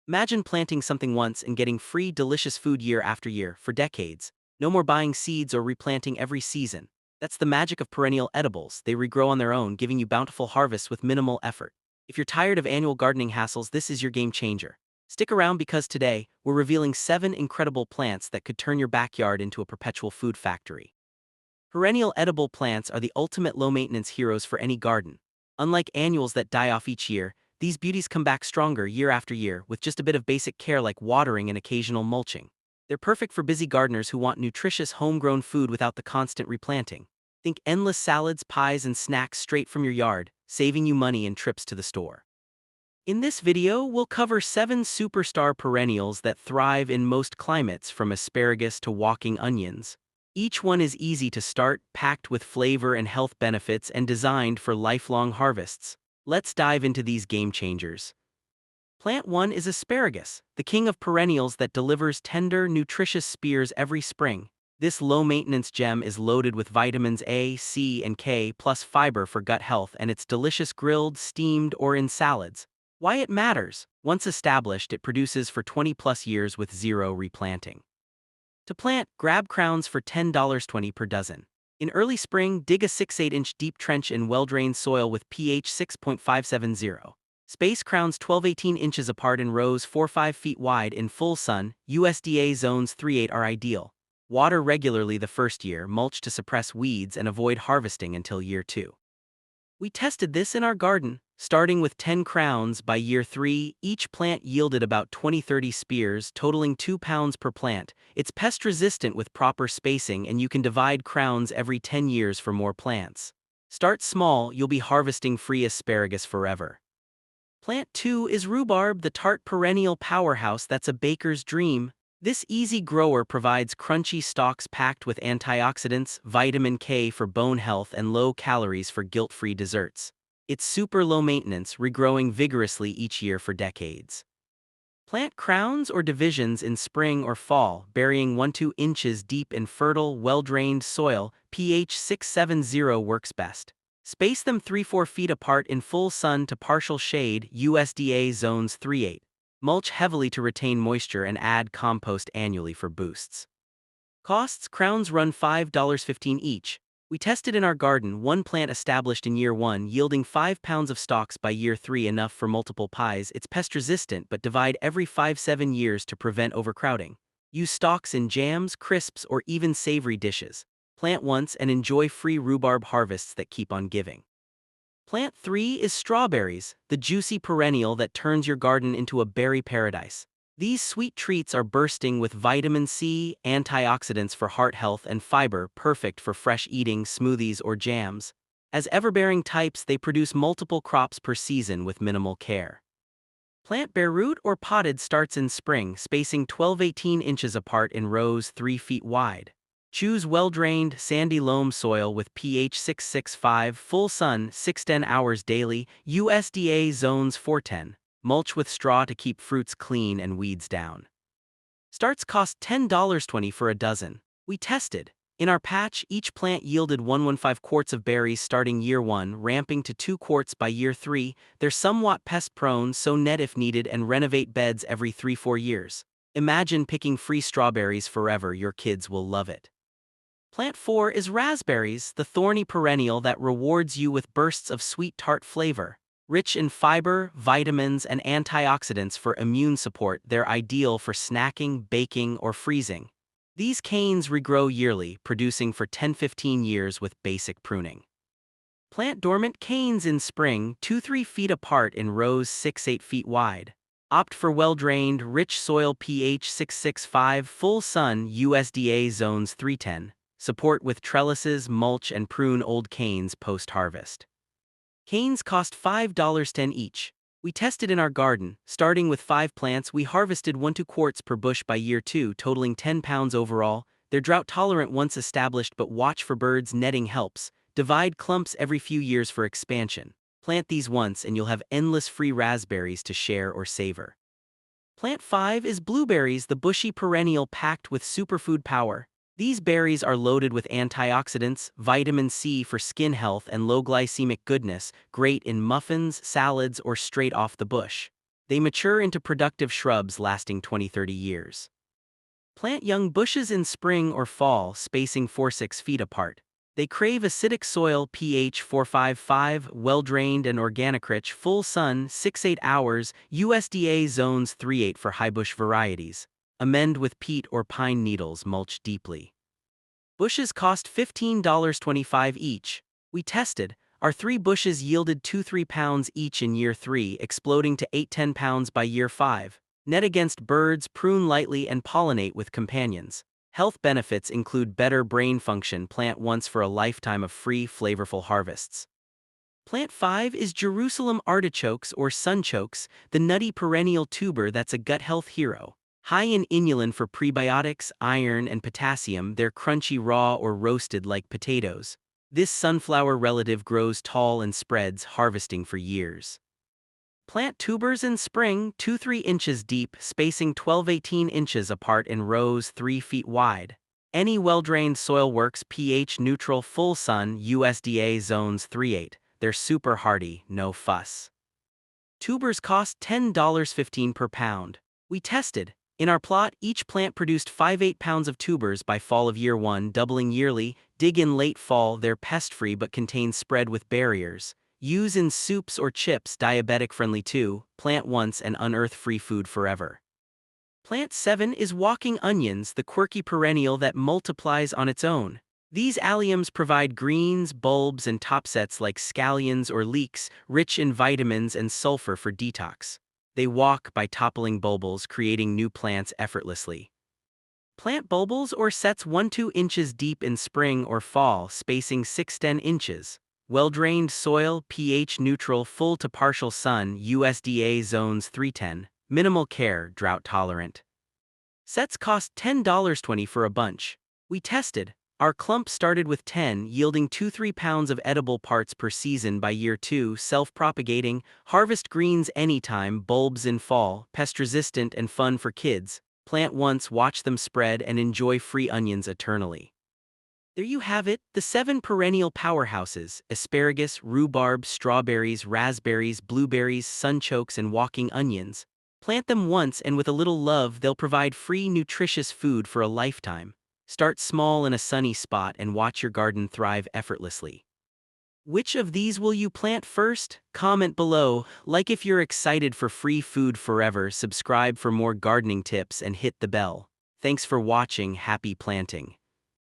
Imagine planting something once and getting free, delicious food year after year for decades. No more buying seeds or replanting every season. That's the magic of perennial edibles. They regrow on their own, giving you bountiful harvests with minimal effort. If you're tired of annual gardening hassles, this is your game changer. Stick around because today, we're revealing 7 incredible plants that could turn your backyard into a perpetual food factory. Perennial edible plants are the ultimate low-maintenance heroes for any garden. Unlike annuals that die off each year, these beauties come back stronger year after year with just a bit of basic care like watering and occasional mulching. They're perfect for busy gardeners who want nutritious homegrown food without the constant replanting. Think endless salads, pies, and snacks straight from your yard, saving you money and trips to the store. In this video, we'll cover 7 superstar perennials that thrive in most climates, from asparagus to walking onions. Each one is easy to start, packed with flavor and health benefits, and designed for lifelong harvests. Let's dive into these game changers. Plant 1 is asparagus, the king of perennials that delivers tender, nutritious spears every spring. This low-maintenance gem is loaded with vitamins A, C, and K, plus fiber for gut health, and it's delicious grilled, steamed, or in salads. Why it matters: once established, it produces for 20+ years with zero replanting. To plant, grab crowns for $10.20 per dozen. In early spring, dig a 6-8-inch deep trench in well-drained soil with pH 6.570. Space crowns 12-18 inches apart in rows 4-5 feet wide in full sun. USDA zones 3-8 are ideal. Water regularly the first year, mulch to suppress weeds, and avoid harvesting until year 2. We tested this in our garden. Starting with 10 crowns, by year 3, each plant yielded about 20-30 spears, totaling 2 pounds per plant. It's pest-resistant with proper spacing, and you can divide crowns every 10 years for more plants. Start small, you'll be harvesting free asparagus forever. Plant 2 is rhubarb, the tart perennial powerhouse that's a baker's dream. This easy grower provides crunchy stalks packed with antioxidants, vitamin K for bone health, and low calories for guilt-free desserts. It's super low maintenance, regrowing vigorously each year for decades. Plant crowns or divisions in spring or fall, burying 1-2 inches deep in fertile, well-drained soil. pH 670 works best. Space them 3-4 feet apart in full sun to partial shade. USDA zones 3-8. Mulch heavily to retain moisture and add compost annually for boosts. Costs: crowns run $5.15 each. We tested in our garden, one plant established in year 1 yielding 5 pounds of stalks by year 3, enough for multiple pies. It's pest-resistant but divide every 5-7 years to prevent overcrowding. Use stalks in jams, crisps, or even savory dishes. Plant once and enjoy free rhubarb harvests that keep on giving. Plant 3 is strawberries, the juicy perennial that turns your garden into a berry paradise. These sweet treats are bursting with vitamin C, antioxidants for heart health, and fiber, perfect for fresh eating, smoothies, or jams. As everbearing types, they produce multiple crops per season with minimal care. Plant bare root or potted starts in spring, spacing 12-18 inches apart in rows 3 feet wide. Choose well-drained, sandy loam soil with pH 665, full sun 6-10 hours daily. USDA zones 410. Mulch with straw to keep fruits clean and weeds down. Starts cost $10.20 for a dozen. We tested. In our patch, each plant yielded 115 quarts of berries starting year 1, ramping to 2 quarts by year 3. They're somewhat pest-prone, so net if needed and renovate beds every 3-4 years. Imagine picking free strawberries forever. Your kids will love it. Plant 4 is raspberries, the thorny perennial that rewards you with bursts of sweet tart flavor. Rich in fiber, vitamins, and antioxidants for immune support, they're ideal for snacking, baking, or freezing. These canes regrow yearly, producing for 10-15 years with basic pruning. Plant dormant canes in spring, 2-3 feet apart in rows 6-8 feet wide. Opt for well-drained, rich soil. pH 665, full sun. USDA zones 310. Support with trellises, mulch, and prune old canes post-harvest. Canes cost $5.10 each. We tested in our garden. Starting with 5 plants, we harvested 1-2 quarts per bush by year 2, totaling 10 pounds overall. They're drought-tolerant once established, but watch for birds. Netting helps. Divide clumps every few years for expansion. Plant these once and you'll have endless free raspberries to share or savor. Plant 5 is blueberries, the bushy perennial packed with superfood power. These berries are loaded with antioxidants, vitamin C for skin health, and low glycemic goodness, great in muffins, salads, or straight off the bush. They mature into productive shrubs lasting 20–30 years. Plant young bushes in spring or fall, spacing 4–6 feet apart. They crave acidic soil pH 4–5–5, well-drained and organic-rich, full sun 6–8 hours, USDA zones 3–8 for high bush varieties. Amend with peat or pine needles, mulch deeply. Bushes cost $15.25 each. We tested. Our 3 bushes yielded 2–3 pounds each in year 3, exploding to 8–10 pounds by year 5. Net against birds, prune lightly, and pollinate with companions. Health benefits include better brain function. Plant once for a lifetime of free, flavorful harvests. Plant 5 is Jerusalem artichokes or sunchokes, the nutty perennial tuber that's a gut health hero. High in inulin for prebiotics, iron, and potassium, they're crunchy raw or roasted like potatoes. This sunflower relative grows tall and spreads, harvesting for years. Plant tubers in spring, 2–3 inches deep, spacing 12–18 inches apart in rows 3 feet wide. Any well-drained soil works. pH neutral, full sun, USDA zones 3–8. They're super hardy, no fuss. Tubers cost $10.15 per pound. We tested. In our plot, each plant produced 5–8 pounds of tubers by fall of year 1, doubling yearly. Dig in late fall. They're pest-free but contain spread with barriers. Use in soups or chips, diabetic-friendly too. Plant once and unearth free food forever. Plant 7 is walking onions, the quirky perennial that multiplies on its own. These alliums provide greens, bulbs, and topsets like scallions or leeks, rich in vitamins and sulfur for detox. They walk by toppling bulbils, creating new plants effortlessly. Plant bulbils or sets 1–2 inches deep in spring or fall, spacing 6–10 inches. Well-drained soil, pH neutral, full to partial sun, USDA zones 3–10. Minimal care, drought-tolerant. Sets cost $10.20 for a bunch. We tested. Our clump started with 10, yielding 2–3 pounds of edible parts per season by year 2, self-propagating, harvest greens anytime, bulbs in fall, pest-resistant and fun for kids. Plant once, watch them spread, and enjoy free onions eternally. There you have it, the 7 perennial powerhouses: asparagus, rhubarb, strawberries, raspberries, blueberries, sunchokes, and walking onions. Plant them once and with a little love they'll provide free, nutritious food for a lifetime. Start small in a sunny spot and watch your garden thrive effortlessly. Which of these will you plant first? Comment below, like if you're excited for free food forever, subscribe for more gardening tips, and hit the bell. Thanks for watching. Happy planting.